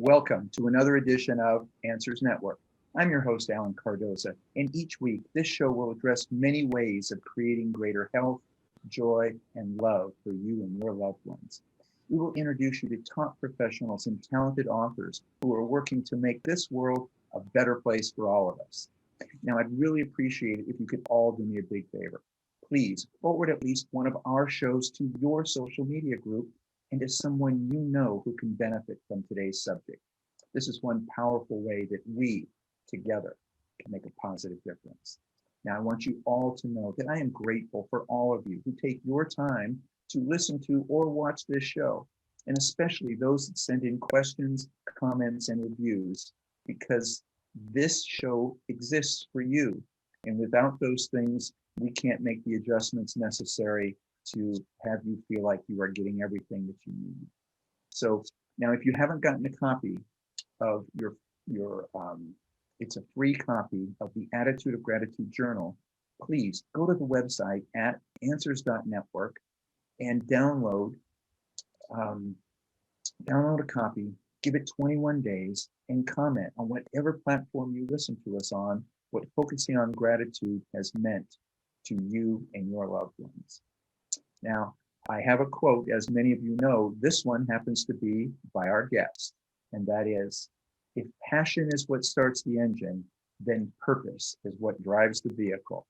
Welcome to another edition of Answers Network. I'm your host, Alan Cardoza, and each week this show will address many ways of creating greater health, joy, and love for you and your loved ones. We will introduce you to top professionals and talented authors who are working to make this world a better place for all of us. Now, I'd really appreciate it if you could all do me a big favor. Please forward at least one of our shows to your social media group and to someone you know who can benefit from today's subject. This is one powerful way that we, together, can make a positive difference. Now, I want you all to know that I am grateful for all of you who take your time to listen to or watch this show, and especially those that send in questions, comments, and reviews, because this show exists for you. And without those things, we can't make the adjustments necessary to have you feel like you are getting everything that you need. So now, if you haven't gotten a copy of your it's a free copy of the Attitude of Gratitude Journal, please go to the website at answers.network and download a copy, give it 21 days, and comment on whatever platform you listen to us on, what focusing on gratitude has meant to you and your loved ones. Now, I have a quote, as many of you know. This one happens to be by our guest, and that is, if passion is what starts the engine, then purpose is what drives the vehicle.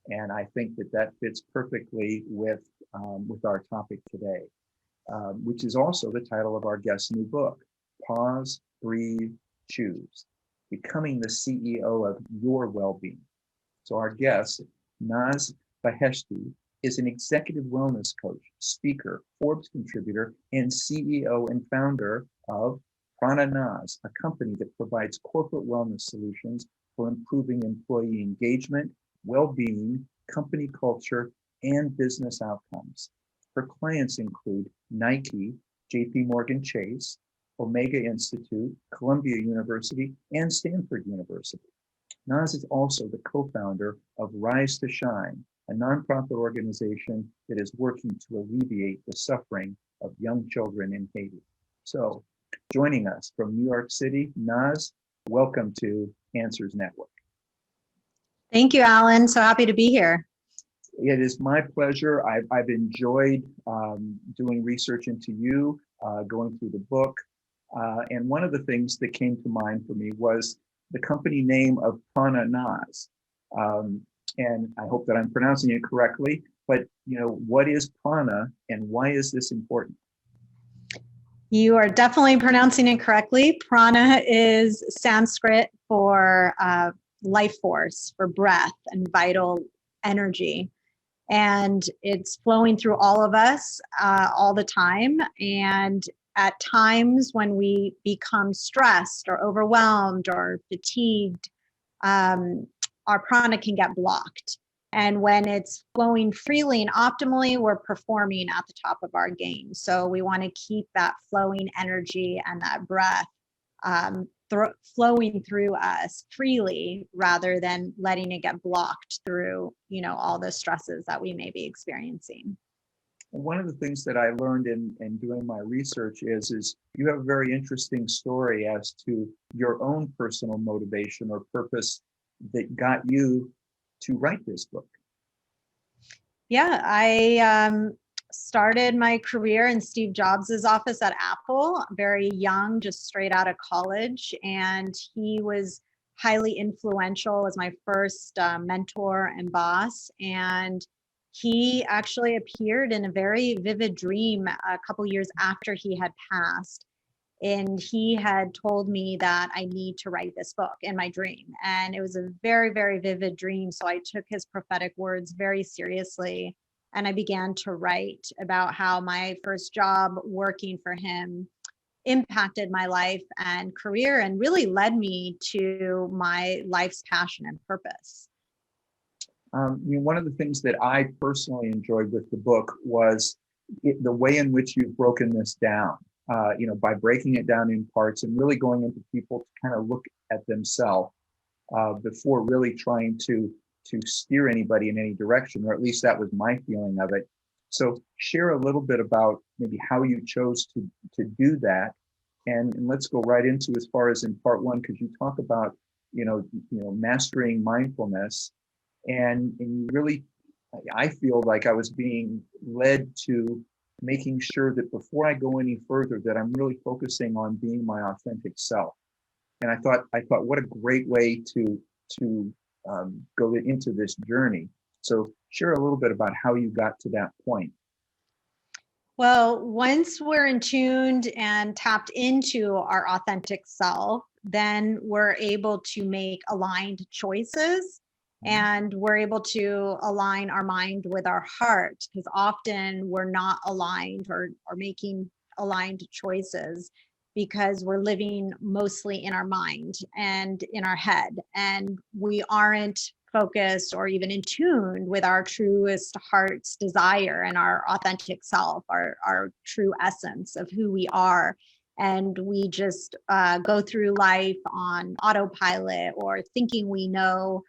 And I think that that fits perfectly with our topic today, which is also the title of our guest's new book, Pause, Breathe, Choose, Becoming the CEO of Your WellBeing. So our guest, Naz Beheshtii, is an executive wellness coach, speaker, Forbes contributor, and CEO and founder of Piranha, a company that provides corporate wellness solutions for improving employee engagement, well-being, company culture, and business outcomes. Her clients include Nike, JP Morgan Chase, Omega Institute, Columbia University, and Stanford University. Naz is also the co-founder of Rise to Shine, a nonprofit organization that is working to alleviate the suffering of young children in Haiti. So, joining us from New York City, Naz, welcome to Answers Network. Thank you, Alan. So happy to be here. It is my pleasure. I've enjoyed doing research into you, going through the book. And one of the things that came to mind for me was the company name of Piranha. And I hope that I'm pronouncing it correctly, but what is Piranha and why is this important? You are definitely pronouncing it correctly. Prana is Sanskrit for life force, for breath and vital energy. And it's flowing through all of us all the time. And at times when we become stressed or overwhelmed or fatigued, our prana can get blocked. And when it's flowing freely and optimally, we're performing at the top of our game. So we want to keep that flowing energy and that breath flowing through us freely rather than letting it get blocked through, all the stresses that we may be experiencing. One of the things that I learned in doing my research is you have a very interesting story as to your own personal motivation or purpose that got you to write this book. Yeah, I started my career in Steve Jobs' office at Apple, very young, just straight out of college. And he was highly influential as my first mentor and boss. And he actually appeared in a very vivid dream a couple years after he had passed. And he had told me that I need to write this book in my dream. And it was a very, very vivid dream. So I took his prophetic words very seriously. And I began to write about how my first job working for him impacted my life and career and really led me to my life's passion and purpose. One of the things that I personally enjoyed with the book was the way in which you've broken this down. By breaking it down in parts and really going into people to kind of look at themselves before really trying to steer anybody in any direction, or at least that was my feeling of it. So share a little bit about maybe how you chose to do that And let's go right into as far as in part one, because you talk about, mastering mindfulness, and you really, I feel like I was being led to making sure that before I go any further, that I'm really focusing on being my authentic self. And I thought, what a great way to go into this journey. So share a little bit about how you got to that point. Well, once we're in tuned and tapped into our authentic self, then we're able to make aligned choices, and we're able to align our mind with our heart, because often we're not aligned or making aligned choices because we're living mostly in our mind and in our head, and we aren't focused or even in tune with our truest heart's desire and our authentic self, our true essence of who we are. And we just go through life on autopilot, or thinking we know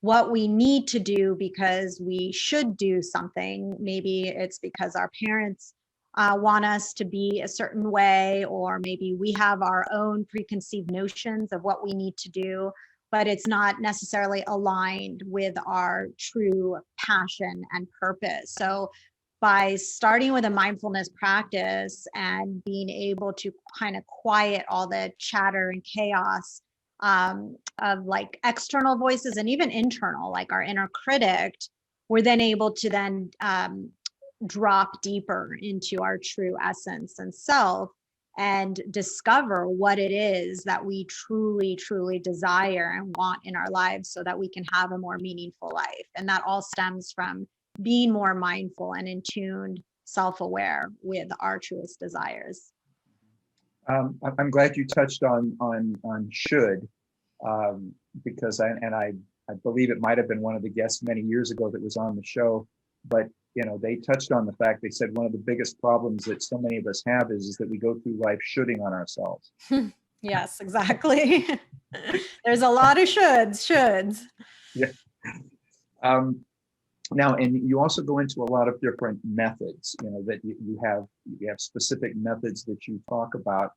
what we need to do because we should do something. Maybe it's because our parents want us to be a certain way, or maybe we have our own preconceived notions of what we need to do, but it's not necessarily aligned with our true passion and purpose. So by starting with a mindfulness practice and being able to kind of quiet all the chatter and chaos of like external voices and even internal, like our inner critic, we're then able to then drop deeper into our true essence and self, and discover what it is that we truly, truly desire and want in our lives, so that we can have a more meaningful life. And that all stems from being more mindful and in tuned, self-aware with our truest desires. I'm glad you touched on should, because I believe it might have been one of the guests many years ago that was on the show, but they touched on the fact, they said one of the biggest problems that so many of us have is that we go through life shoulding on ourselves. Yes, exactly. There's a lot of shoulds. Yeah. Now, and you also go into a lot of different methods, that you have specific methods that you talk about.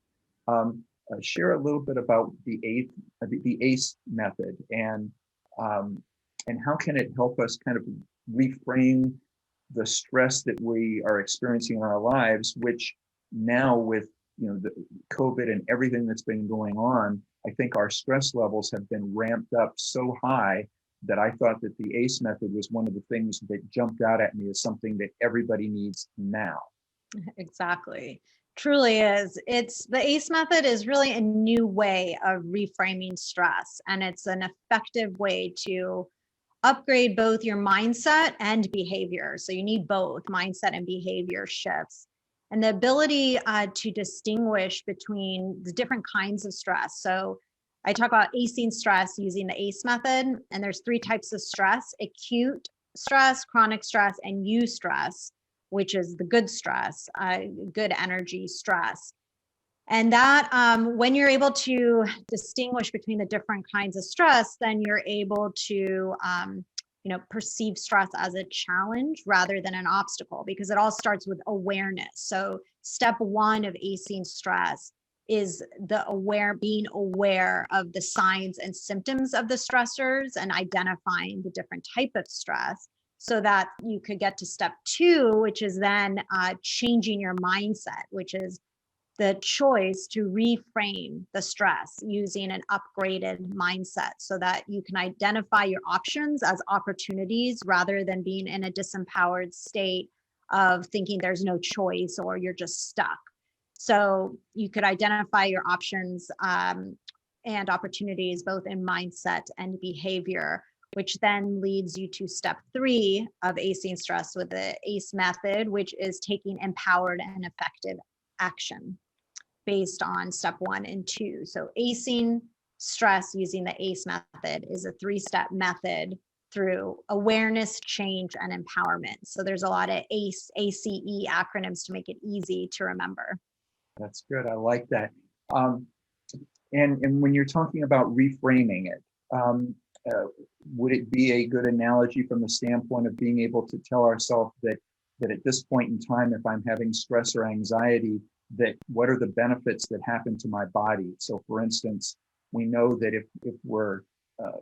Share a little bit about the ACE method, and how can it help us kind of reframe the stress that we are experiencing in our lives, which now with the COVID and everything that's been going on, I think our stress levels have been ramped up so high that I thought that the ACE method was one of the things that jumped out at me as something that everybody needs now. Exactly. Truly is. It's the ACE method is really a new way of reframing stress, and it's an effective way to upgrade both your mindset and behavior. So you need both mindset and behavior shifts, and the ability to distinguish between the different kinds of stress. So I talk about acing stress using the ACE method, and there's three types of stress: acute stress, chronic stress, and eustress, which is the good stress, good energy stress. And that when you're able to distinguish between the different kinds of stress, then you're able to perceive stress as a challenge rather than an obstacle, because it all starts with awareness. So step one of acing stress is being aware of the signs and symptoms of the stressors and identifying the different type of stress, so that you could get to step two, which is then changing your mindset, which is the choice to reframe the stress using an upgraded mindset, so that you can identify your options as opportunities rather than being in a disempowered state of thinking there's no choice or you're just stuck. So you could identify your options and opportunities both in mindset and behavior, which then leads you to step three of acing stress with the ACE method, which is taking empowered and effective action based on step one and two. So acing stress using the ACE method is a three-step method through awareness, change, and empowerment. So there's a lot of ACE, ACE acronyms to make it easy to remember. That's good. I like that. And when you're talking about reframing it, would it be a good analogy from the standpoint of being able to tell ourselves that at this point in time, if I'm having stress or anxiety, that what are the benefits that happen to my body. So for instance, we know that if we're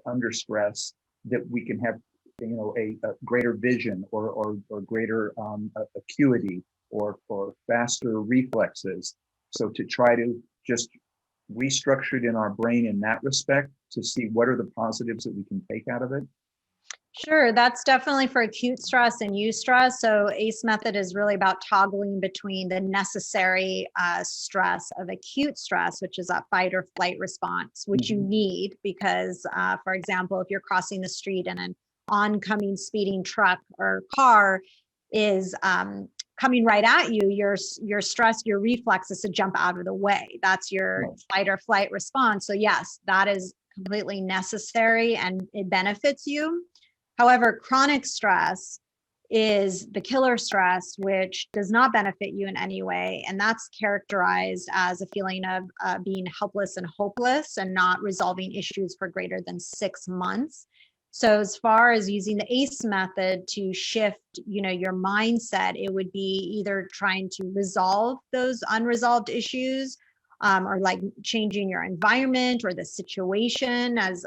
under stress, that we can have a greater vision or greater acuity or faster reflexes. So to try to just restructure it in our brain in that respect to see what are the positives that we can take out of it. Sure, that's definitely for acute stress and eustress. So ACE method is really about toggling between the necessary stress of acute stress, which is that fight or flight response, which you need because, for example, if you're crossing the street and an oncoming speeding truck or car is coming right at you, your stress, your reflex is to jump out of the way. That's your fight or flight response. So yes, that is completely necessary and it benefits you. However, chronic stress is the killer stress, which does not benefit you in any way. And that's characterized as a feeling of being helpless and hopeless and not resolving issues for greater than 6 months. So as far as using the ACE method to shift, your mindset, it would be either trying to resolve those unresolved issues or like changing your environment or the situation as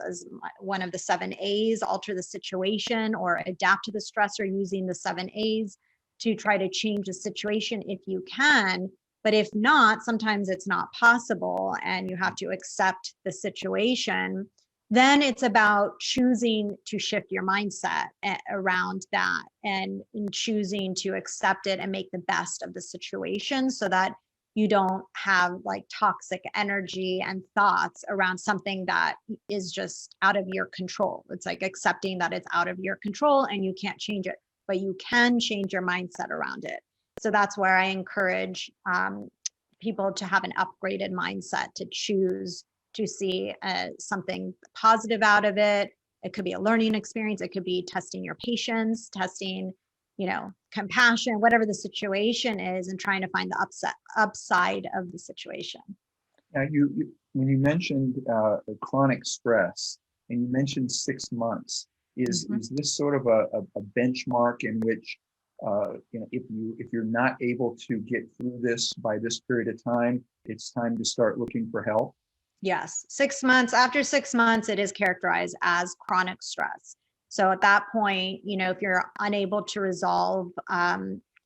one of the 7 A's, alter the situation or adapt to the stressor using the 7 A's to try to change the situation if you can. But if not, sometimes it's not possible and you have to accept the situation. Then it's about choosing to shift your mindset around that and in choosing to accept it and make the best of the situation so that you don't have like toxic energy and thoughts around something that is just out of your control. It's like accepting that it's out of your control and you can't change it, but you can change your mindset around it. So that's where I encourage people to have an upgraded mindset, to choose to see something positive out of it. It could be a learning experience. It could be testing your patience, testing compassion, whatever the situation is, and trying to find the upside of the situation. Now, when you mentioned chronic stress, and you mentioned 6 months, is this sort of a benchmark in which if you're not able to get through this by this period of time, it's time to start looking for help? Yes, 6 months. After 6 months, it is characterized as chronic stress. So at that point, if you're unable to resolve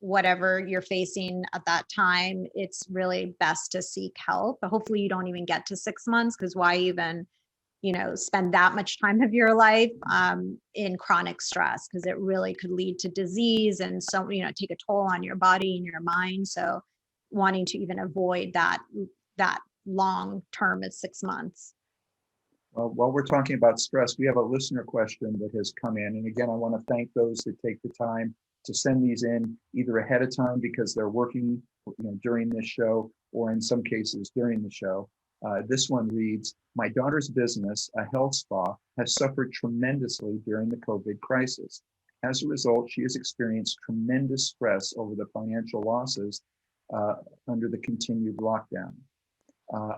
whatever you're facing at that time, it's really best to seek help. But hopefully you don't even get to 6 months, because why even, spend that much time of your life in chronic stress, because it really could lead to disease and so, take a toll on your body and your mind. So wanting to even avoid that long term is 6 months. Well, while we're talking about stress, we have a listener question that has come in. And again, I want to thank those that take the time to send these in either ahead of time because they're working during this show, or in some cases during the show. This one reads, my daughter's business, a health spa, has suffered tremendously during the COVID crisis. As a result, she has experienced tremendous stress over the financial losses under the continued lockdown.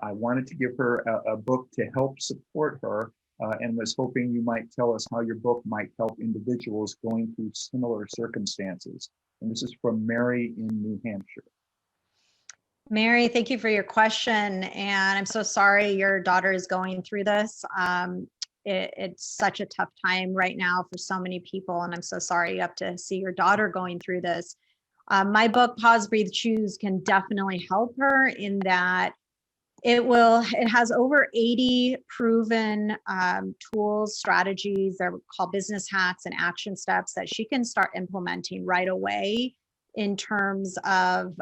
I wanted to give her a book to help support her and was hoping you might tell us how your book might help individuals going through similar circumstances. And this is from Mary in New Hampshire. Mary, thank you for your question. And I'm so sorry your daughter is going through this. It's such a tough time right now for so many people. And I'm so sorry you have to see your daughter going through this. My book, Pause, Breathe, Choose, can definitely help her in that it has over 80 proven tools, strategies, they're called business hacks and action steps that she can start implementing right away in terms of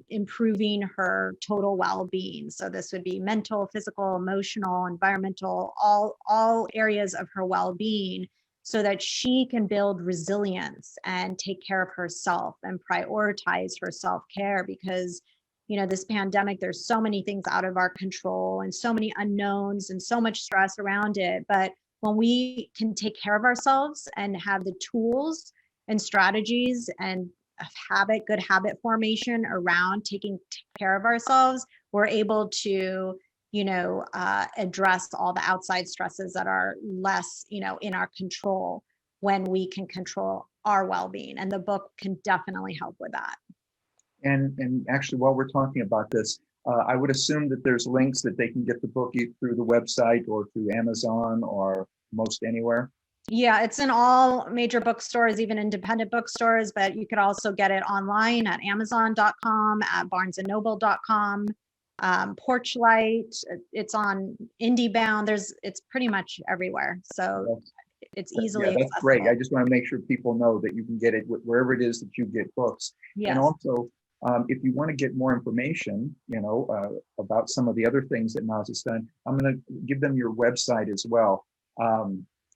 improving her total well-being. So this would be mental, physical, emotional, environmental, all areas of her well-being, so that she can build resilience and take care of herself and prioritize her self-care. Because this pandemic, there's so many things out of our control and so many unknowns and so much stress around it. But when we can take care of ourselves and have the tools and strategies and good habit formation around taking care of ourselves, we're able to, address all the outside stresses that are less, in our control when we can control our well-being. And the book can definitely help with that. And actually, while we're talking about this, I would assume that there's links that they can get the book through the website or through Amazon or most anywhere. Yeah, it's in all major bookstores, even independent bookstores, but you could also get it online at Amazon.com, at BarnesandNoble.com, Porchlight. It's on IndieBound. It's pretty much everywhere. So it's easily That's great. I accessible. just want to make sure people know that you can get it wherever it is that you get books. And Yes. also, if you want to get more information, about some of the other things that Naz has done, I'm going to give them your website as well.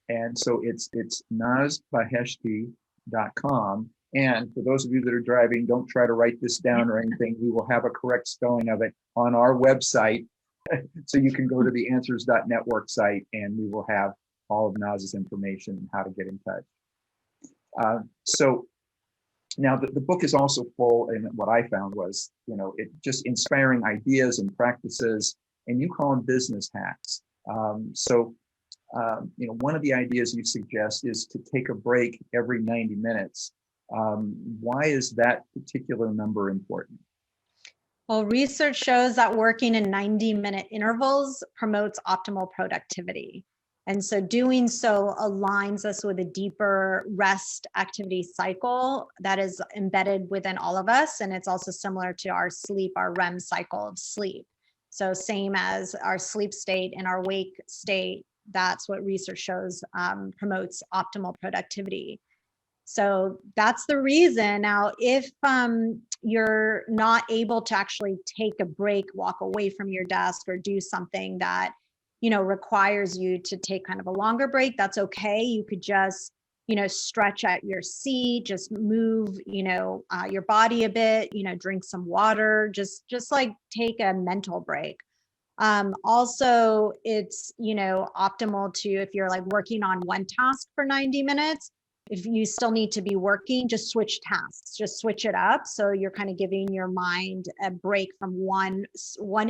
And so it's nazbeheshti.com. And for those of you that are driving, don't try to write this down or anything. We will have a correct spelling of it on our website. So you can go to the answers.network site and we will have all of Naz's information and how to get in touch. So now the book is also full, and what I found was, it just inspiring ideas and practices, and you call them business hacks. One of the ideas you suggest is to take a break every 90 minutes. Why is that particular number important? Well, research shows that working in 90-minute intervals promotes optimal productivity. And so doing so aligns us with a deeper rest activity cycle that is embedded within all of us. And it's also similar to our sleep, our REM cycle of sleep. So same as our sleep state and our wake state, that's what research shows promotes optimal productivity. So that's the reason. Now, if you're not able to actually take a break, walk away from your desk, or do something that requires you to take kind of a longer break, that's okay. You could just stretch at your seat, just move your body a bit, drink some water, just like take a mental break. Also, it's optimal to, if you're like working on one task for 90 minutes, if you still need to be working, just switch tasks, just switch it up. So you're kind of giving your mind a break from one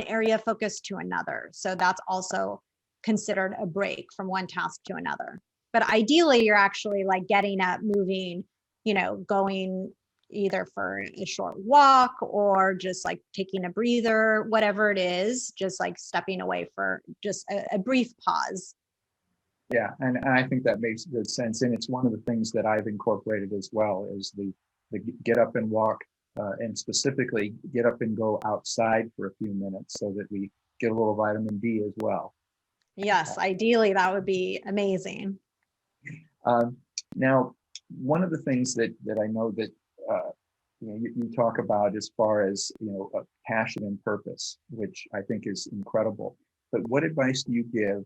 area of focus to another. So that's also considered a break from one task to another. But ideally, you're actually like getting up, moving, going either for a short walk or just like taking a breather, whatever it is, just like stepping away for just a brief pause. Yeah, and I think that makes good sense. And it's one of the things that I've incorporated as well, is the get up and walk, and specifically get up and go outside for a few minutes so that we get a little vitamin D as well. Yes, ideally that would be amazing. Now, one of the things that I know that you talk about as far as passion and purpose, which I think is incredible. But what advice do you give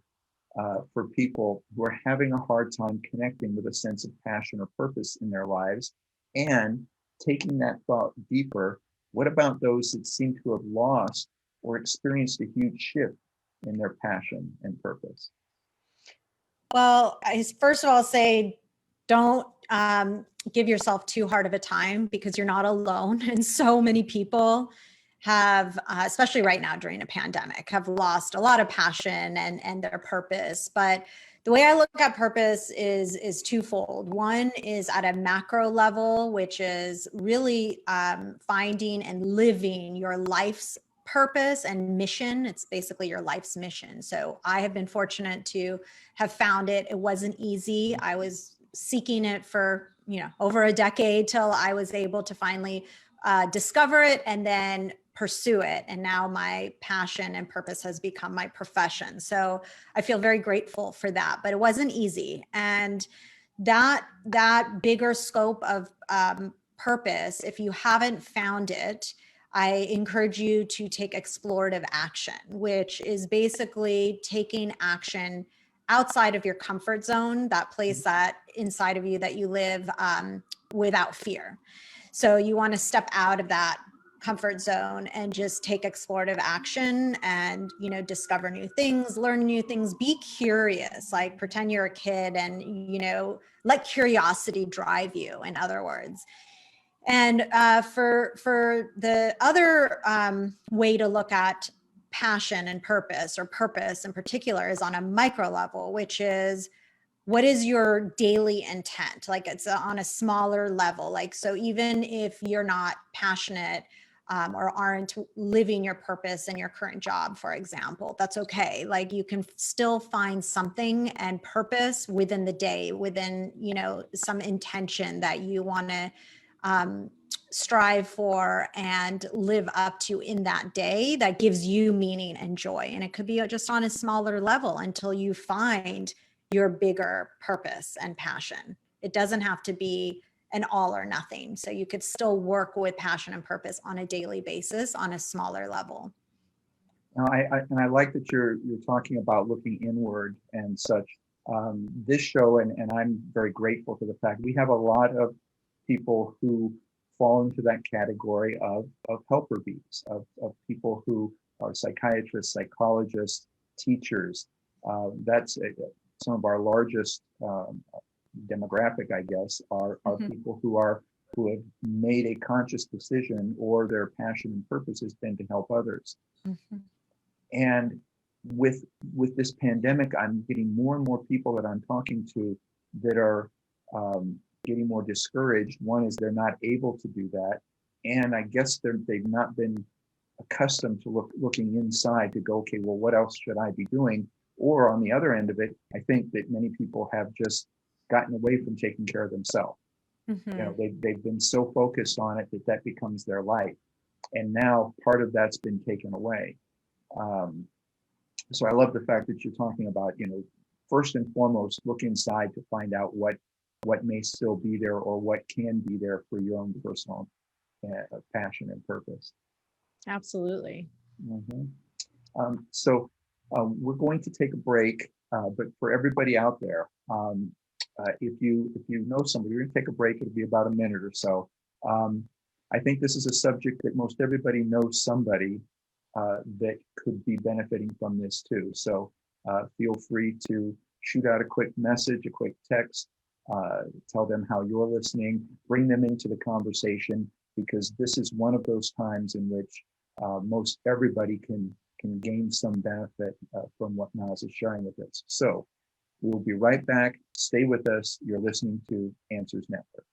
for people who are having a hard time connecting with a sense of passion or purpose in their lives? And taking that thought deeper, what about those that seem to have lost or experienced a huge shift in their passion and purpose? Well, I first of all say, don't give yourself too hard of a time, because you're not alone. And so many people have, especially right now during a pandemic, have lost a lot of passion and their purpose. But the way I look at purpose is twofold. One is at a macro level, which is really finding and living your life's purpose and mission. It's basically your life's mission. So I have been fortunate to have found it. It wasn't easy. I was seeking it for over a decade till I was able to finally discover it and then pursue it. And now my passion and purpose has become my profession. So I feel very grateful for that, but it wasn't easy. And that bigger scope of purpose, if you haven't found it, I encourage you to take explorative action, which is basically taking action outside of your comfort zone, that place that inside of you that you live without fear. So you want to step out of that comfort zone and just take explorative action and discover new things, learn new things, be curious, like pretend you're a kid and let curiosity drive you, in other words. And for the other way to look at passion and purpose, or purpose in particular, is on a micro level, which is, what is your daily intent? Like, it's on a smaller level. Like, so even if you're not passionate or aren't living your purpose in your current job, for example. That's okay. Like, you can still find something and purpose within the day, within, you know, some intention that you want to strive for and live up to in that day that gives you meaning and joy. And it could be just on a smaller level until you find your bigger purpose and passion. It doesn't have to be an all or nothing. So you could still work with passion and purpose on a daily basis on a smaller level. Now, I like that you're talking about looking inward and such. This show, and I'm very grateful for the fact we have a lot of people who fall into that category of helper bees, of people who are psychiatrists, psychologists, teachers. That's some of our largest demographic, I guess, are people who have made a conscious decision, or their passion and purpose has been to help others. And with this pandemic, I'm getting more and more people that I'm talking to that are getting more discouraged. One is they're not able to do that, and I guess they've not been accustomed to looking inside to go, okay, well, what else should I be doing? Or on the other end of it, I think that many people have just gotten away from taking care of themselves. You know, they've been so focused on it that becomes their life, and now part of that's been taken away. So I love the fact that you're talking about, you know, first and foremost, look inside to find out what may still be there, or what can be there for your own personal passion and purpose. Absolutely. So we're going to take a break, but for everybody out there, if you know somebody, we're going to take a break. It'll be about a minute or so. I think this is a subject that most everybody knows somebody that could be benefiting from this too. So feel free to shoot out a quick message, a quick text, tell them how you're listening, bring them into the conversation, because this is one of those times in which most everybody can gain some benefit from what Naz is sharing with us. So we'll be right back. Stay with us. You're listening to Answers Network.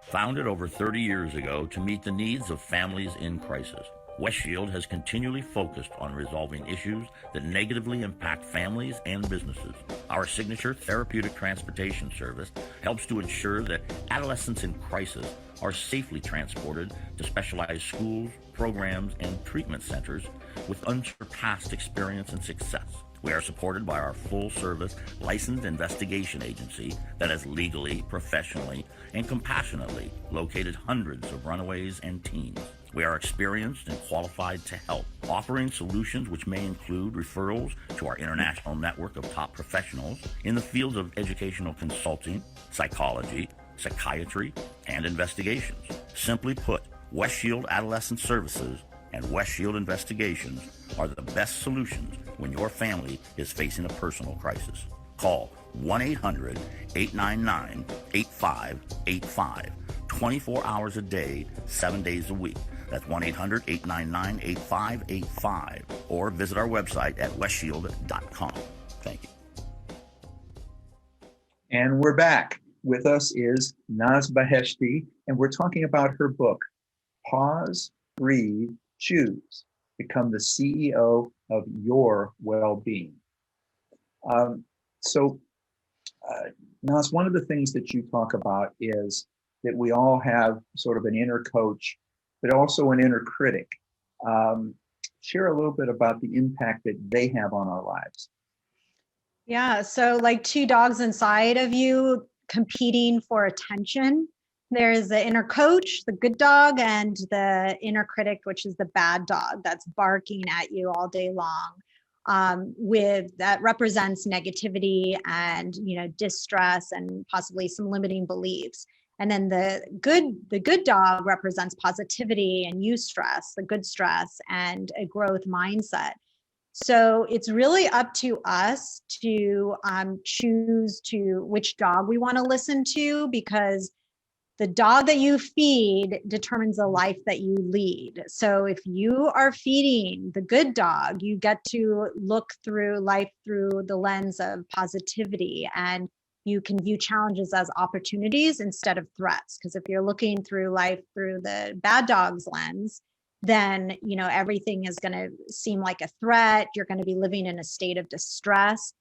Founded over 30 years ago to meet the needs of families in crisis, West Shield has continually focused on resolving issues that negatively impact families and businesses. Our signature therapeutic transportation service helps to ensure that adolescents in crisis are safely transported to specialized schools, programs, and treatment centers with unsurpassed experience and success. We are supported by our full-service licensed investigation agency that has legally, professionally, and compassionately located hundreds of runaways and teens. We are experienced and qualified to help, offering solutions which may include referrals to our international network of top professionals in the fields of educational consulting, psychology, psychiatry, and investigations. Simply put, West Shield Adolescent Services and West Shield Investigations are the best solutions when your family is facing a personal crisis. Call 1-800-899-8585, 24 hours a day, 7 days a week. That's 1-800-899-8585, or visit our website at westshield.com. Thank you. And we're back. With us is Naz Beheshtii, and we're talking about her book, Pause, Breathe, Choose. Become the CEO of Your WellBeing. Naz, one of the things that you talk about is that we all have sort of an inner coach, but also an inner critic. Share a little bit about the impact that they have on our lives. Yeah, so like two dogs inside of you competing for attention. There's the inner coach, the good dog, and the inner critic, which is the bad dog that's barking at you all day long. With that represents negativity and, you know, distress and possibly some limiting beliefs. And then the good dog represents positivity and eustress, the good stress, and a growth mindset. So it's really up to us to choose which dog we want to listen to, because the dog that you feed determines the life that you lead. So if you are feeding the good dog, you get to look through life through the lens of positivity and, you can view challenges as opportunities instead of threats. Because if you're looking through life through the bad dog's lens, then, everything is going to seem like a threat. You're going to be living in a state of distress.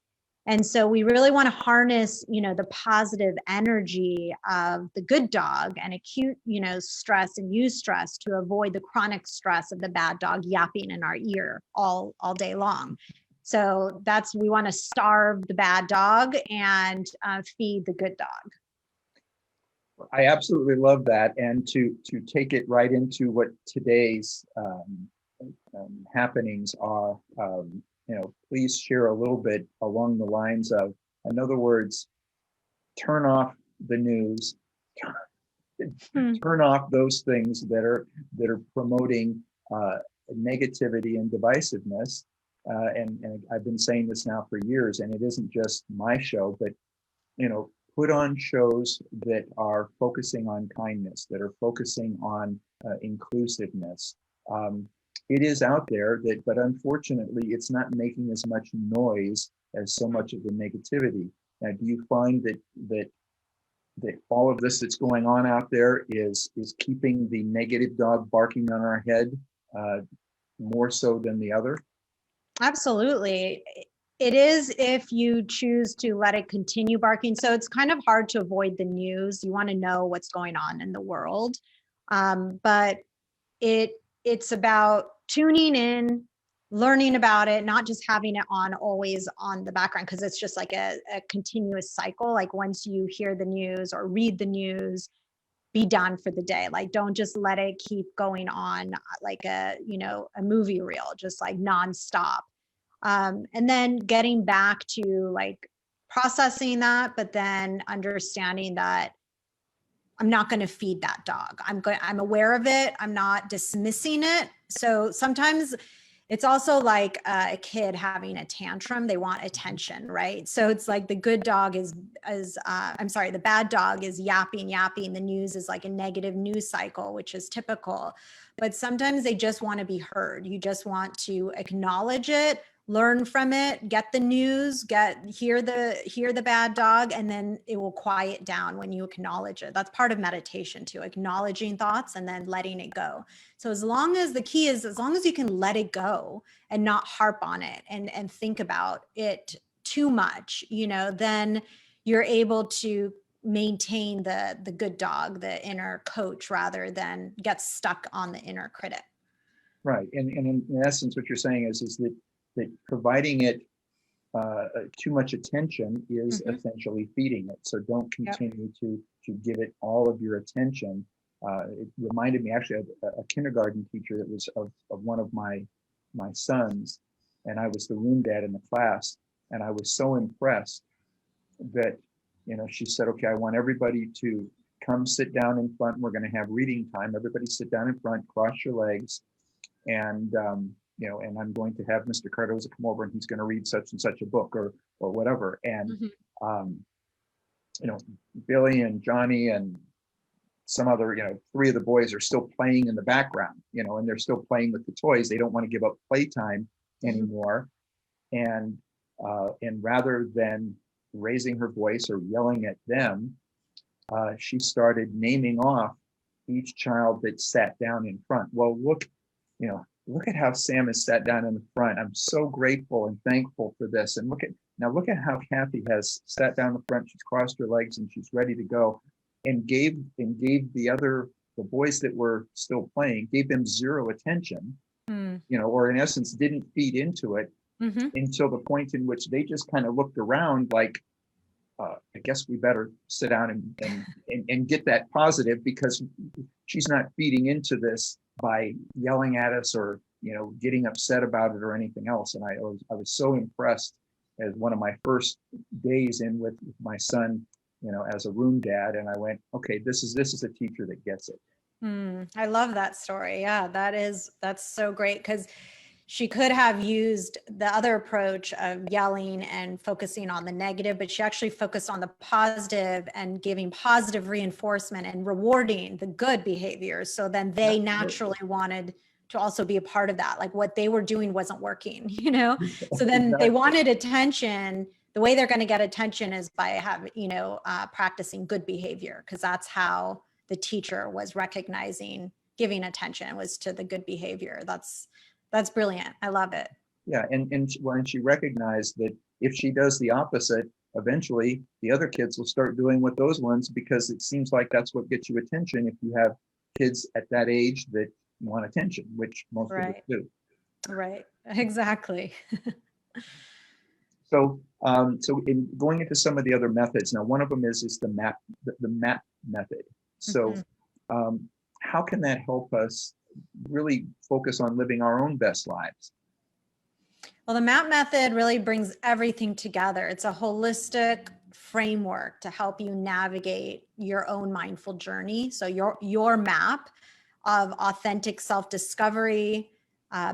And so we really want to harness, the positive energy of the good dog and acute, stress and eustress to avoid the chronic stress of the bad dog yapping in our ear all day long. So we want to starve the bad dog and feed the good dog. I absolutely love that. And to take it right into what today's happenings are, please share a little bit along the lines of, in other words, turn off the news, turn off those things that are promoting negativity and divisiveness. And I've been saying this now for years, and it isn't just my show, but put on shows that are focusing on kindness, that are focusing on inclusiveness. It is out there, but unfortunately, it's not making as much noise as so much of the negativity. Now, do you find that all of this that's going on out there is keeping the negative dog barking on our head more so than the other? Absolutely. It is if you choose to let it continue barking. So it's kind of hard to avoid the news. You want to know what's going on in the world. But it's about tuning in, learning about it, not just having it on always on the background, because it's just like a continuous cycle. Like once you hear the news or read the news, be done for the day. Like don't just let it keep going on like a movie reel, just like nonstop. And then getting back to like processing that, but then understanding that I'm not going to feed that dog. I'm aware of it. I'm not dismissing it. So sometimes it's also like a kid having a tantrum. They want attention, right? So it's like the good dog the bad dog is yapping. The news is like a negative news cycle, which is typical. But sometimes they just want to be heard. You just want to acknowledge it, learn from it, get the news, hear the bad dog, and then it will quiet down when you acknowledge it. That's part of meditation too, acknowledging thoughts and then letting it go. So as long as you can let it go and not harp on it and think about it too much, then you're able to maintain the good dog, the inner coach, rather than get stuck on the inner critic. Right. And in essence, what you're saying is that providing it too much attention is essentially feeding it. So don't continue to give it all of your attention. It reminded me actually of a kindergarten teacher that was of one of my sons, and I was the room dad in the class, and I was so impressed that she said, okay, I want everybody to come sit down in front. We're going to have reading time. Everybody sit down in front, cross your legs, and and I'm going to have Mr. Cardoza come over and he's going to read such and such a book or whatever. And, Billy and Johnny and some other, three of the boys are still playing in the background, and they're still playing with the toys. They don't want to give up playtime anymore. And rather than raising her voice or yelling at them, she started naming off each child that sat down in front. Well, look at how Sam has sat down in the front. I'm so grateful and thankful for this. And look at how Kathy has sat down in the front. She's crossed her legs and she's ready to go. And gave the boys that were still playing, gave them zero attention, or in essence didn't feed into it until the point in which they just kind of looked around like, I guess we better sit down and get that positive, because she's not feeding into this by yelling at us or getting upset about it or anything else. And I was so impressed as one of my first days in with my son, as a room dad, and I went, okay, this is a teacher that gets it. I love that story. Yeah, that's so great, because she could have used the other approach of yelling and focusing on the negative, but she actually focused on the positive and giving positive reinforcement and rewarding the good behaviors. So then they naturally wanted to also be a part of that. Like what they were doing wasn't working, So then they wanted attention, the way they're going to get attention is by having, practicing good behavior, because that's how the teacher was recognizing giving attention was to the good behavior. That's brilliant. I love it. Yeah, and when she recognized that if she does the opposite, eventually the other kids will start doing what those ones, because it seems like that's what gets you attention if you have kids at that age that want attention, which most of us do. Right, exactly. So, so in going into some of the other methods, now one of them is the MAP method. So, how can that help us really focus on living our own best lives? Well, the MAP method really brings everything together. It's a holistic framework to help you navigate your own mindful journey. So your map of authentic self-discovery,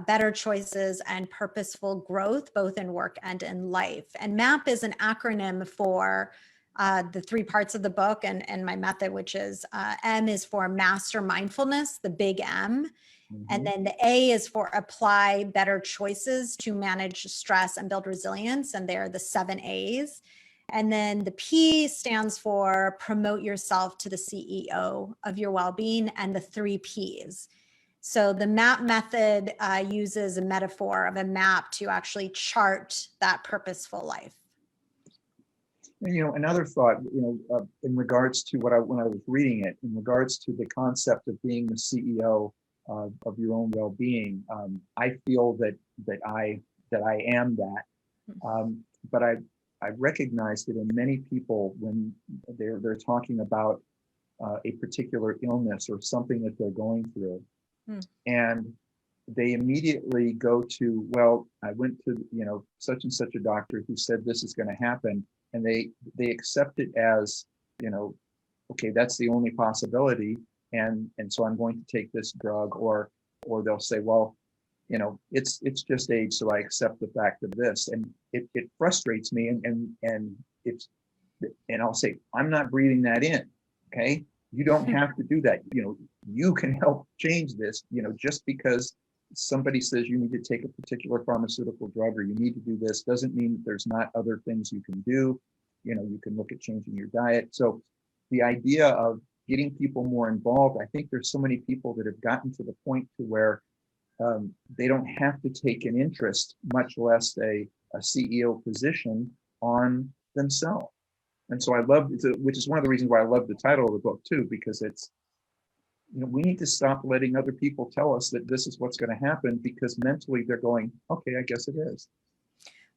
better choices, and purposeful growth, both in work and in life. And MAP is an acronym for the three parts of the book and my method, which is M is for master mindfulness, the big M. And then the A is for apply better choices to manage stress and build resilience. And they're the 7 A's. And then the P stands for promote yourself to the CEO of your well-being, and the 3 Ps. So the MAP method uses a metaphor of a map to actually chart that purposeful life. And, another thought, in regards to when I was reading it, in regards to the concept of being the CEO of your own well-being, I feel that I am that, but I recognize that in many people, when they're talking about a particular illness or something that they're going through, and they immediately go to, well, I went to such and such a doctor who said this is going to happen, and they accept it as, okay, that's the only possibility. And so I'm going to take this drug, or they'll say, well, it's just age, so I accept the fact of this, and it frustrates me, and I'll say, I'm not breathing that in. Okay, you don't have to do that. You can help change this. Just because somebody says you need to take a particular pharmaceutical drug or you need to do this doesn't mean that there's not other things you can do. You can look at changing your diet. So the idea of getting people more involved, I think there's so many people that have gotten to the point to where they don't have to take an interest, much less a CEO position, on themselves. And so I love, which is one of the reasons why I love the title of the book too, because it's, we need to stop letting other people tell us that this is what's going to happen, because mentally they're going, okay, I guess it is.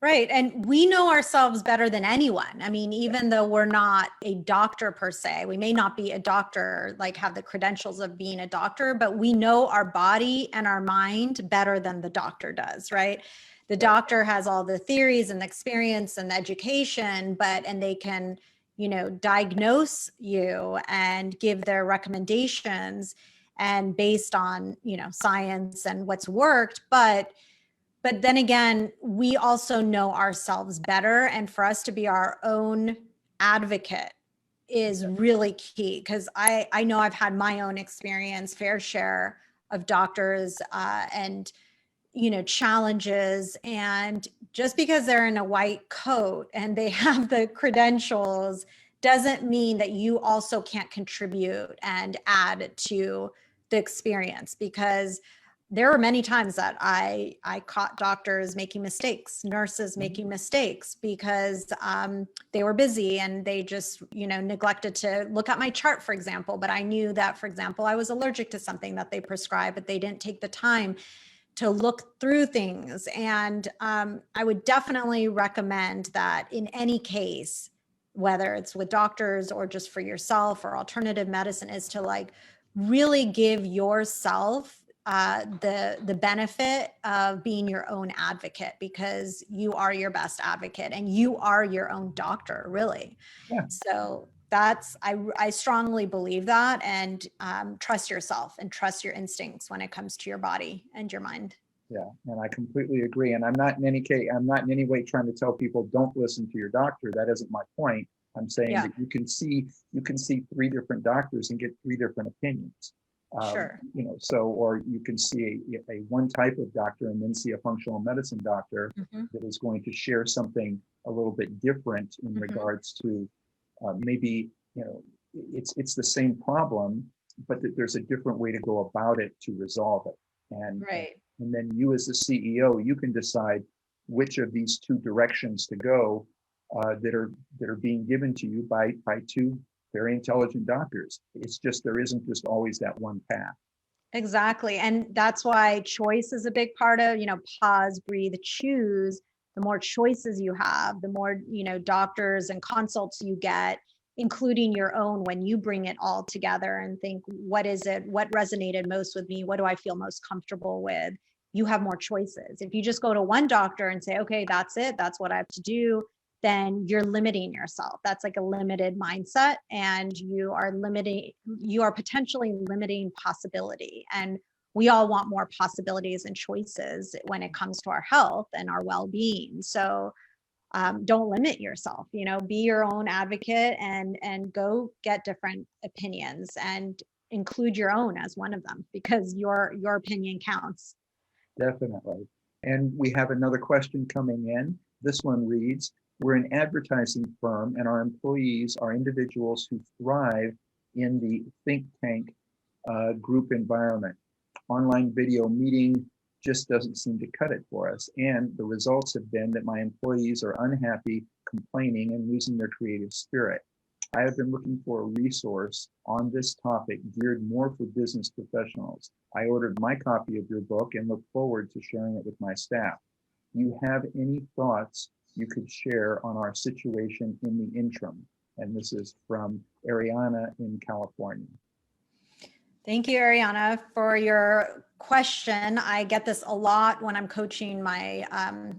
Right. And we know ourselves better than anyone. I mean, even though we're not a doctor per se, we may not be a doctor, like have the credentials of being a doctor, but we know our body and our mind better than the doctor does, right? The doctor has all the theories and experience and education, and they can, diagnose you and give their recommendations and based on, science and what's worked. But then again, we also know ourselves better. And for us to be our own advocate is really key, because I know I've had my own experience, fair share of doctors and, challenges. And just because they're in a white coat and they have the credentials doesn't mean that you also can't contribute and add to the experience, because there were many times that I caught doctors making mistakes, nurses making mistakes, because they were busy and they just, neglected to look at my chart, for example. But I knew that, for example, I was allergic to something that they prescribed, but they didn't take the time to look through things. And I would definitely recommend that in any case, whether it's with doctors or just for yourself or alternative medicine, is to really give yourself the benefit of being your own advocate, because you are your best advocate and you are your own doctor, really. Yeah. So I strongly believe that, and trust yourself and trust your instincts when it comes to your body and your mind. Yeah, and I completely agree. And I'm not in any way trying to tell people don't listen to your doctor. That isn't my point. I'm saying that you can see 3 different doctors and get 3 different opinions. Sure. Or you can see a one type of doctor and then see a functional medicine doctor that is going to share something a little bit different in Mhm. regards to maybe, it's the same problem, but that there's a different way to go about it to resolve it. Right. And then you as the CEO, you can decide which of these two directions to go that are being given to you by two very intelligent doctors. It's just there isn't just always that one path. Exactly. And that's why choice is a big part of, pause, breathe, choose. The more choices you have, the more, doctors and consults you get, including your own, when you bring it all together and think, what is it? What resonated most with me? What do I feel most comfortable with? You have more choices. If you just go to one doctor and say, okay, that's it, that's what I have to do, then you're limiting yourself. That's like a limited mindset, and you are potentially limiting possibility. And we all want more possibilities and choices when it comes to our health and our well-being. So don't limit yourself, be your own advocate and go get different opinions and include your own as one of them, because your opinion counts. Definitely. And we have another question coming in. This one reads, we're an advertising firm and our employees are individuals who thrive in the think tank group environment. Online video meeting just doesn't seem to cut it for us. And the results have been that my employees are unhappy, complaining, and losing their creative spirit. I have been looking for a resource on this topic geared more for business professionals. I ordered my copy of your book and look forward to sharing it with my staff. Do you have any thoughts you could share on our situation in the interim? And this is from Ariana in California. Thank you, Ariana, for your question. I get this a lot when I'm coaching my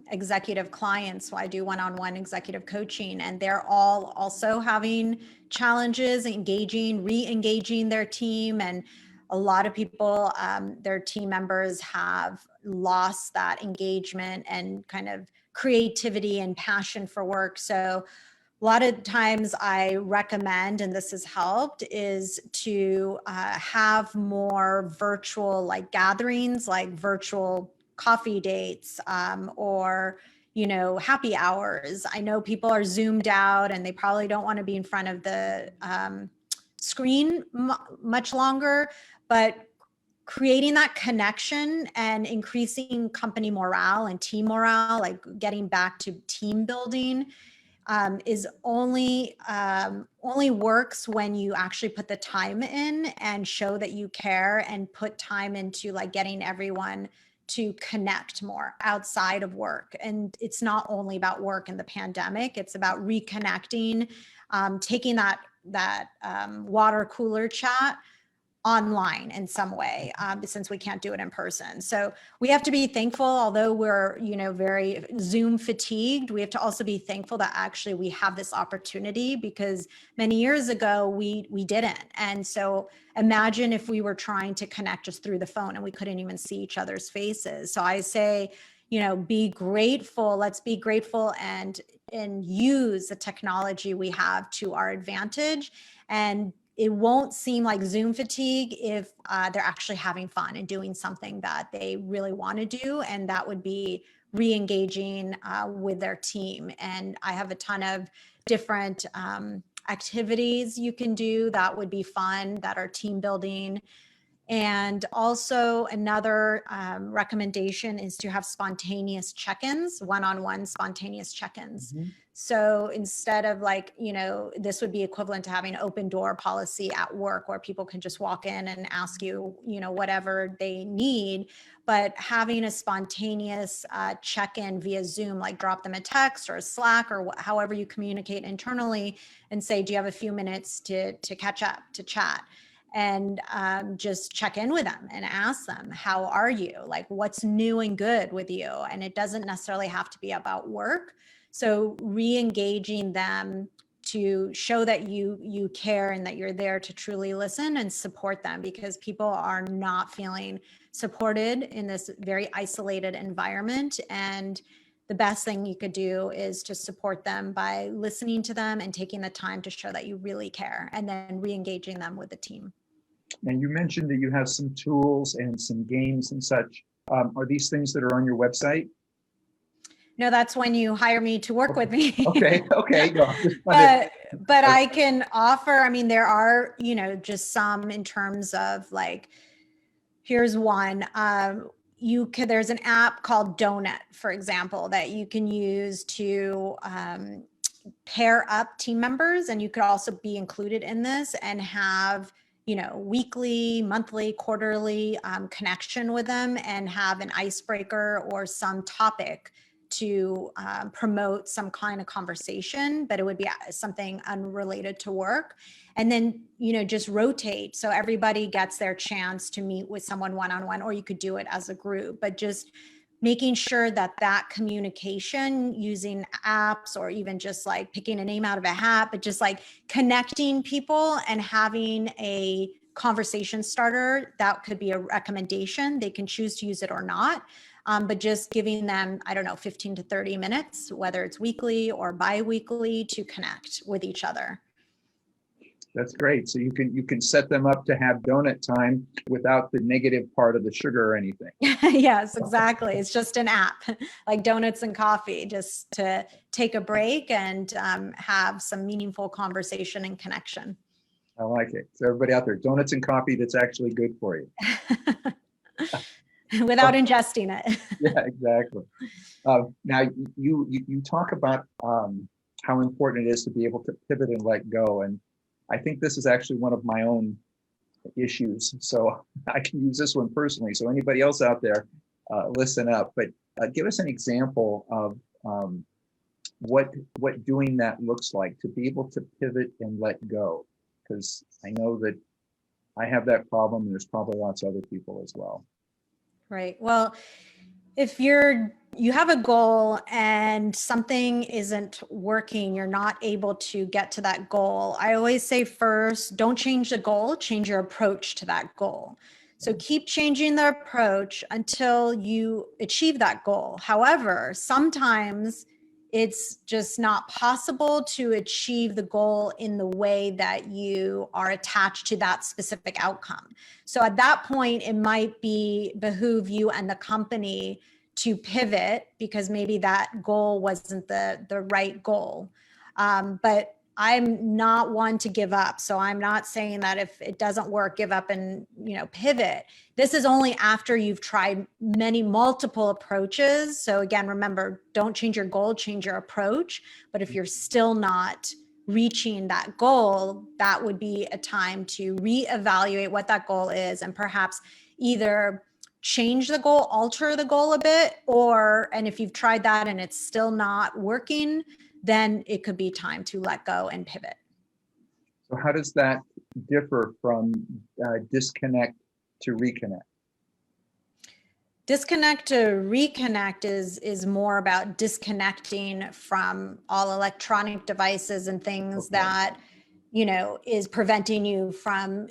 executive clients. So I do one-on-one executive coaching, and they're all also having challenges re-engaging their team. And a lot of people, their team members have lost that engagement and kind of creativity and passion for work. So a lot of times I recommend, and this has helped, is to have more virtual like gatherings, like virtual coffee dates or happy hours. I know people are zoomed out and they probably don't want to be in front of the screen much longer, but creating that connection and increasing company morale and team morale, like getting back to team building, is only works when you actually put the time in and show that you care and put time into like getting everyone to connect more outside of work. And it's not only about work in the pandemic, it's about reconnecting, taking that water cooler chat online in some way, since we can't do it in person. So we have to be thankful, although we're, very Zoom fatigued, we have to also be thankful that actually we have this opportunity, because many years ago we didn't. And so imagine if we were trying to connect just through the phone and we couldn't even see each other's faces. So I say, be grateful. Let's be grateful and use the technology we have to our advantage. And it won't seem like Zoom fatigue if they're actually having fun and doing something that they really want to do. And that would be re-engaging with their team. And I have a ton of different activities you can do that would be fun, that are team building. And also another recommendation is to have spontaneous check-ins, one-on-one spontaneous check-ins. Mm-hmm. So instead of like, this would be equivalent to having an open door policy at work where people can just walk in and ask you, whatever they need, but having a spontaneous check-in via Zoom, like drop them a text or a Slack or however you communicate internally and say, do you have a few minutes to catch up, to chat? And just check in with them and ask them, how are you? Like, what's new and good with you? And it doesn't necessarily have to be about work. So re-engaging them to show that you care and that you're there to truly listen and support them, because people are not feeling supported in this very isolated environment. And the best thing you could do is to support them by listening to them and taking the time to show that you really care, and then re-engaging them with the team. And you mentioned that you have some tools and some games and such. Are these things that are on your website? No, that's when you hire me to work with me. Okay. No, but I can offer, I mean, there are, just some in terms of like, here's one. There's an app called Donut, for example, that you can use to pair up team members, and you could also be included in this and have weekly, monthly, quarterly connection with them, and have an icebreaker or some topic to promote some kind of conversation, but it would be something unrelated to work. And then, just rotate. So everybody gets their chance to meet with someone one-on-one, or you could do it as a group, but just making sure that communication using apps, or even just like picking a name out of a hat, but just like connecting people and having a conversation starter, that could be a recommendation. They can choose to use it or not. But just giving them, 15 to 30 minutes, whether it's weekly or bi-weekly, to connect with each other. That's great. So you can set them up to have donut time without the negative part of the sugar or anything. Yes, exactly. It's just an app like donuts and coffee, just to take a break and have some meaningful conversation and connection. I like it. So everybody out there, donuts and coffee, that's actually good for you. Without ingesting it. Yeah, exactly. Now you talk about how important it is to be able to pivot and let go. And I think this is actually one of my own issues. So I can use this one personally. So anybody else out there, listen up. But give us an example of what doing that looks like, to be able to pivot and let go. Because I know that I have that problem, and there's probably lots of other people as well. Right. Well, if you have a goal and something isn't working, you're not able to get to that goal, I always say first, don't change the goal, change your approach to that goal. So keep changing the approach until you achieve that goal. However, sometimes it's just not possible to achieve the goal in the way that you are attached to that specific outcome. So at that point, it might behoove you and the company to pivot, because maybe that goal wasn't the right goal. But I'm not one to give up. So I'm not saying that if it doesn't work, give up and, pivot. This is only after you've tried multiple approaches. So again, remember, don't change your goal, change your approach. But if you're still not reaching that goal, that would be a time to reevaluate what that goal is, and perhaps either change the goal, alter the goal a bit, and if you've tried that and it's still not working, then it could be time to let go and pivot. So how does that differ from disconnect to reconnect? Disconnect to reconnect is more about disconnecting from all electronic devices and things that, is preventing you from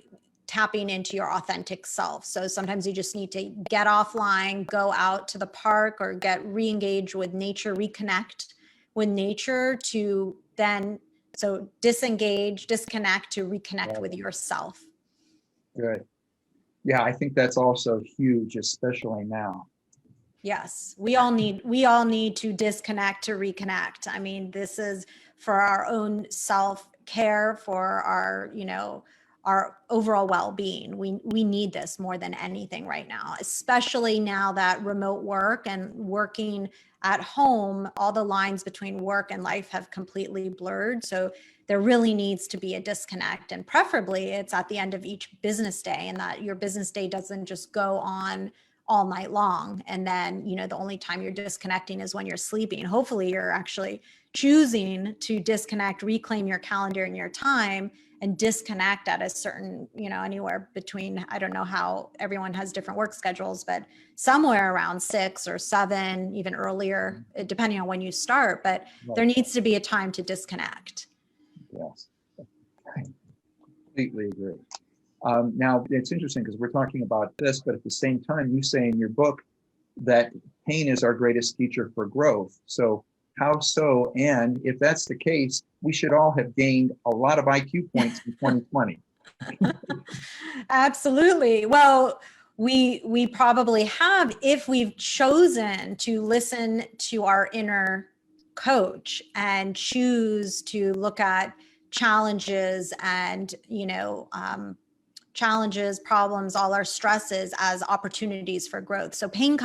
tapping into your authentic self. So sometimes you just need to get offline, go out to the park, or get re-engaged with nature, reconnect with nature, to then, so disengage, disconnect to reconnect with yourself. Good. Yeah, I think that's also huge, especially now. Yes, we all need to disconnect to reconnect. I mean, this is for our own self-care, for our, our overall well-being. We need this more than anything right now, especially now that remote work and working at home, all the lines between work and life have completely blurred. So there really needs to be a disconnect, and preferably it's at the end of each business day, and that your business day doesn't just go on all night long. And then, the only time you're disconnecting is when you're sleeping. Hopefully you're actually choosing to disconnect, reclaim your calendar and your time, and disconnect at a certain, anywhere between, I don't know how everyone has different work schedules, but somewhere around 6 or 7, even earlier, depending on when you start, but there needs to be a time to disconnect. Yes, I completely agree. Now, it's interesting because we're talking about this, but at the same time, you say in your book that pain is our greatest teacher for growth. So how so? And if that's the case, we should all have gained a lot of IQ points in 2020. Absolutely. Well, we probably have, if we've chosen to listen to our inner coach and choose to look at challenges and, challenges, problems, all our stresses as opportunities for growth. So pain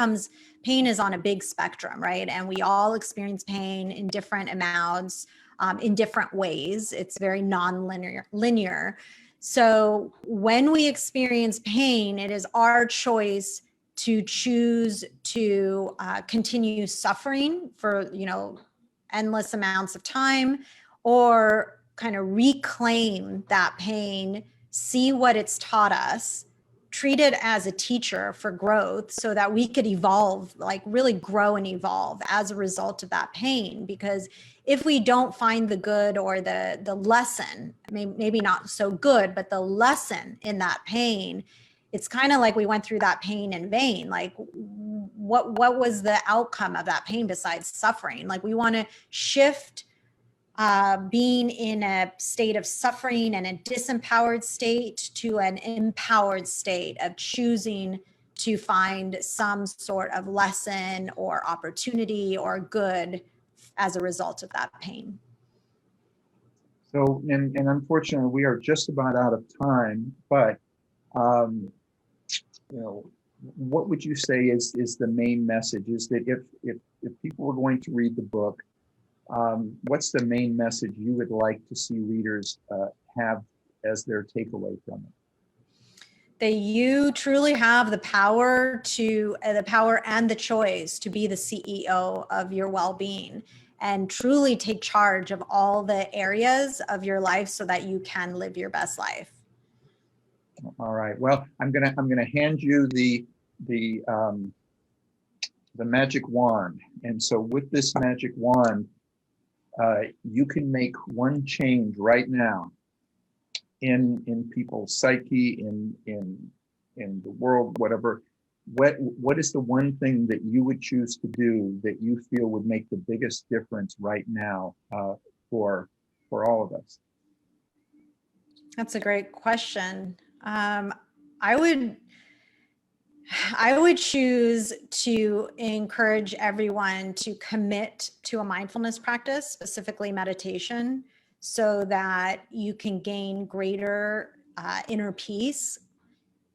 is on a big spectrum, right? And we all experience pain in different amounts, in different ways. It's very linear. So when we experience pain, it is our choice to choose to continue suffering for, endless amounts of time, or kind of reclaim that pain, see what it's taught us, treat it as a teacher for growth so that we could evolve, like really grow and evolve as a result of that pain. Because if we don't find the good or the lesson, maybe not so good, but the lesson in that pain, it's kind of like we went through that pain in vain. Like what was the outcome of that pain besides suffering? Like we want to shift being in a state of suffering and a disempowered state to an empowered state of choosing to find some sort of lesson or opportunity or good as a result of that pain. So, and unfortunately, we are just about out of time, but, what would you say is the main message? Is that if people were going to read the book, what's the main message you would like to see readers have as their takeaway from it? That you truly have the power and the choice to be the CEO of your well-being and truly take charge of all the areas of your life so that you can live your best life. All right. Well, I'm gonna hand you the magic wand, and so with this magic wand, you can make one change right now in people's psyche, in the world, whatever. What is the one thing that you would choose to do that you feel would make the biggest difference right now for all of us? That's a great question. I would choose to encourage everyone to commit to a mindfulness practice, specifically meditation, so that you can gain greater inner peace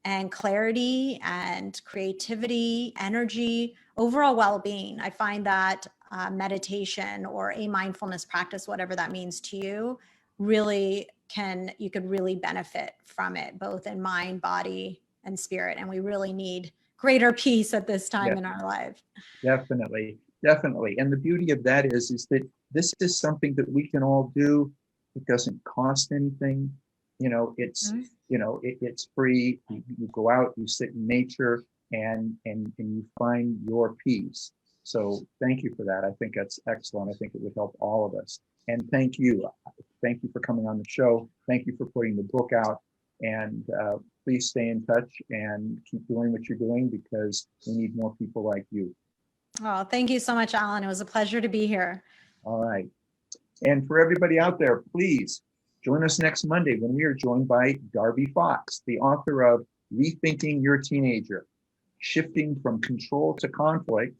and clarity and creativity, energy, overall well-being. I find that meditation or a mindfulness practice, whatever that means to you, you could really benefit from it, both in mind, body, and spirit. And we really need greater peace at this time in our life. Definitely. And the beauty of that is that this is something that we can all do. It doesn't cost anything. It's it's free. You go out, you sit in nature, and you find your peace. So thank you for that. I think that's excellent. I think it would help all of us. And thank you. Thank you for coming on the show. Thank you for putting the book out. And please stay in touch and keep doing what you're doing, because we need more people like you. Oh, thank you so much, Alan. It was a pleasure to be here. All right. And for everybody out there, please join us next Monday when we are joined by Darby Fox, the author of Rethinking Your Teenager, Shifting from Control to Conflict,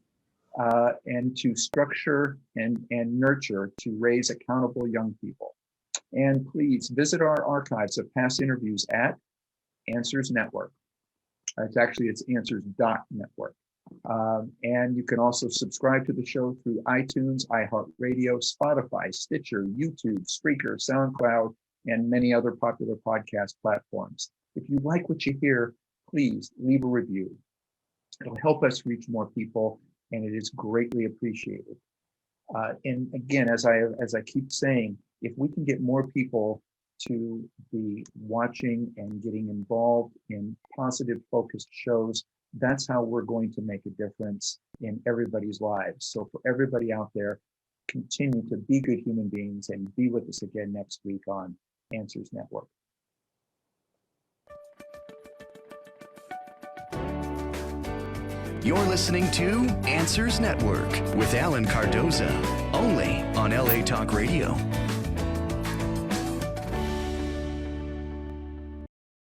and to Structure and Nurture to Raise Accountable Young People. And please visit our archives of past interviews at Answers Network. It's Answers.network. And you can also subscribe to the show through iTunes, iHeartRadio, Spotify, Stitcher, YouTube, Spreaker, SoundCloud, and many other popular podcast platforms. If you like what you hear, please leave a review. It'll help us reach more people, and it is greatly appreciated. And again, as I keep saying, if we can get more people to be watching and getting involved in positive, focused shows, that's how we're going to make a difference in everybody's lives. So for everybody out there, continue to be good human beings and be with us again next week on Answers Network. You're listening to Answers Network with Alan Cardoza, only on LA Talk Radio.